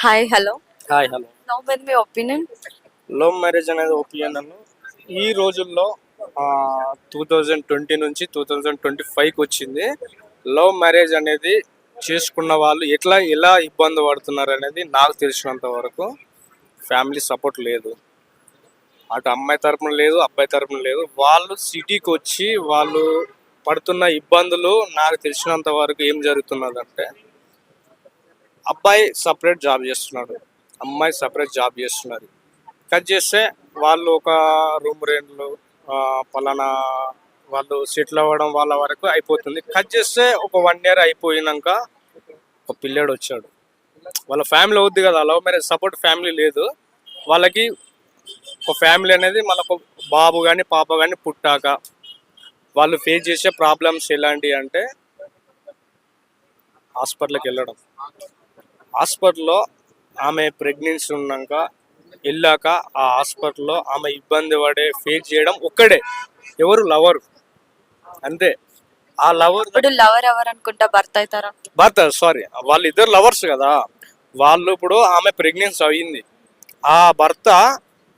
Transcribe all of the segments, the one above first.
Hi hello hi hello. Love మీద మీ opinion. Love marriage అనేది opinion ఈ రోజుల్లో 2020 నుంచి 2025కి వచ్చింది. లవ్ మ్యారేజ్ అనేది చేసుకున్న వాళ్ళు ఎలా ఇబ్బంది పడుతున్నారు అనేది నాకు తెలిసినంత వరకు ఫ్యామిలీ సపోర్ట్ లేదు. అటు అమ్మాయి తరపున లేదు, అబ్బాయి తరపున లేదు. వాళ్ళు సిటీకి వచ్చి వాళ్ళు పడుతున్న ఇబ్బందులు నాకు తెలిసినంత వరకు ఏం జరుగుతున్నదంటే, అబ్బాయి సపరేట్ జాబ్ చేస్తున్నాడు, అమ్మాయి సపరేట్ జాబ్ చేస్తున్నారు. కట్ చేస్తే వాళ్ళు ఒక రూమ్ రెంట్లు పలానా వాళ్ళు సెటిల్ అవ్వడం వాళ్ళ వరకు అయిపోతుంది. కట్ చేస్తే ఒక 1 year అయిపోయినాక ఒక పిల్లాడు వచ్చాడు. వాళ్ళ ఫ్యామిలీ అవుద్ది కదా, లవ్ మ్యారేజ్ సపోర్ట్ ఫ్యామిలీ లేదు వాళ్ళకి. ఒక ఫ్యామిలీ అనేది మనకు బాబు కానీ పాప కానీ పుట్టాక వాళ్ళు ఫేస్ చేసే ప్రాబ్లమ్స్ ఎలాంటివి అంటే, హాస్పిటల్కి వెళ్ళడం. హాస్పిటల్లో ఆమె ప్రెగ్నెన్సీ ఉన్నాక వెళ్ళాక ఆ హాస్పిటల్లో ఆమె ఇబ్బంది పడే ఫేస్ చేయడం ఒక్కడే. ఎవరు? లవర్. అంతే. ఆ లవర్ ఇప్పుడు లవర్ ఎవరు అనుకుంటా భర్త అవుతారా? భర్త, సారీ, వాళ్ళిద్దరు లవర్స్ కదా. వాళ్ళు ఇప్పుడు ఆమె ప్రెగ్నెన్సీ అయింది, ఆ భర్త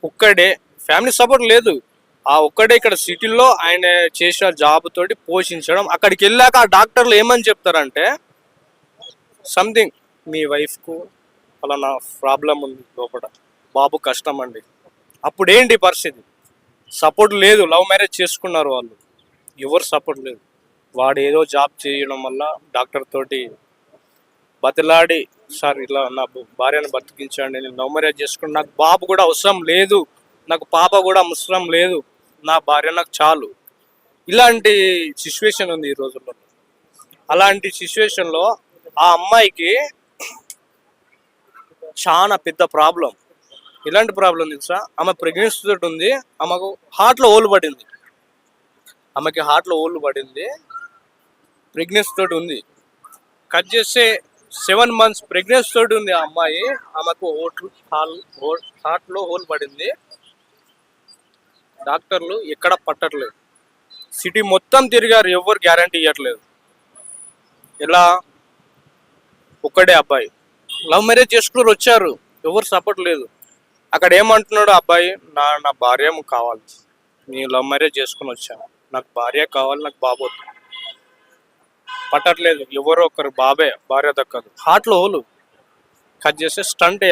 ఒక్కడే, ఫ్యామిలీ సపోర్ట్ లేదు. ఆ ఒక్కడే ఇక్కడ సిటీలో ఆయన చేసిన జాబ్ తోటి పోషించడం. అక్కడికి వెళ్ళాక ఆ డాక్టర్లు ఏమని చెప్తారంటే, సంథింగ్ మీ వైఫ్కు ఫలానా ప్రాబ్లం ఉంది లోపల, బాబు కష్టం అండి. అప్పుడు ఏంటి పరిస్థితి? సపోర్ట్ లేదు. లవ్ మ్యారేజ్ చేసుకున్నారు వాళ్ళు, ఎవరు సపోర్ట్ లేదు. వాడు ఏదో జాబ్ చేయడం వల్ల డాక్టర్ తోటి బతిలాడి, సార్ ఇలా నా భార్యను బతికించండి, నేను లవ్ మ్యారేజ్ చేసుకుని నాకు బాబు కూడా అవసరం లేదు, నాకు పాప కూడా అవసరం లేదు, నా భార్య నాకు చాలు. ఇలాంటి సిచ్యువేషన్ ఉంది ఈ రోజుల్లో. అలాంటి సిచ్యువేషన్లో ఆ అమ్మాయికి చాలా పెద్ద ప్రాబ్లం. ఎలాంటి ప్రాబ్లం తెలుసా? ఆమె ప్రెగ్నెన్సీ తోటి ఉంది, ఆమెకు హార్ట్లో హోల్ పడింది. ఆమెకి హార్ట్లో హోల్ పడింది, ప్రెగ్నెన్సీ తోటి ఉంది. కట్ చేస్తే 7 months ప్రెగ్నెన్సీ తోటి ఉంది ఆ అమ్మాయి. ఆమెకు హార్ట్లో హోల్ పడింది. డాక్టర్లు ఎక్కడ పట్టట్లేదు, సిటీ మొత్తం తిరిగారు, ఎవరు గ్యారంటీ ఇవ్వట్లేదు. ఎలా? ఒక్కడే అబ్బాయి లవ్ మ్యారేజ్ చేసుకుని వచ్చారు, ఎవరు సపోర్ట్ లేదు. అక్కడ ఏమంటున్నాడు అబ్బాయి, నా భార్య కావాలి, నేను లవ్ మ్యారేజ్ చేసుకుని వచ్చాను, నాకు భార్య కావాలి, నాకు బాబు వద్దు. పట్టట్లేదు, ఎవరో ఒకరు బాబే, భార్య దక్కదు. హార్ట్లో హోలు. కట్ చేస్తే స్టంట్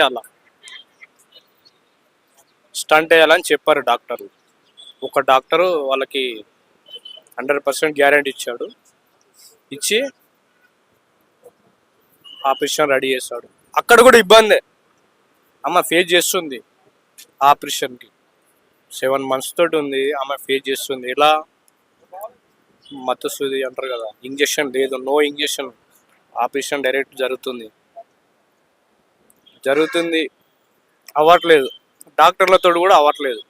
వేయాలని చెప్పారు డాక్టర్లు. ఒక డాక్టరు వాళ్ళకి 100% గ్యారంటీ ఇచ్చాడు. ఇచ్చి ఆపరేషన్ రెడీ చేశాడు. అక్కడ కూడా ఇబ్బందే ఆమె ఫేస్ చేస్తుంది. ఆపరేషన్కి 7 months తోటి ఉంది, ఆమె ఫేస్ చేస్తుంది. ఎలా? మత్తు సూది అంటారు కదా, ఇంజక్షన్ లేదు, నో ఇంజక్షన్, ఆపరేషన్ డైరెక్ట్ జరుగుతుంది, అవ్వట్లేదు. డాక్టర్లతో కూడా అవ్వట్లేదు.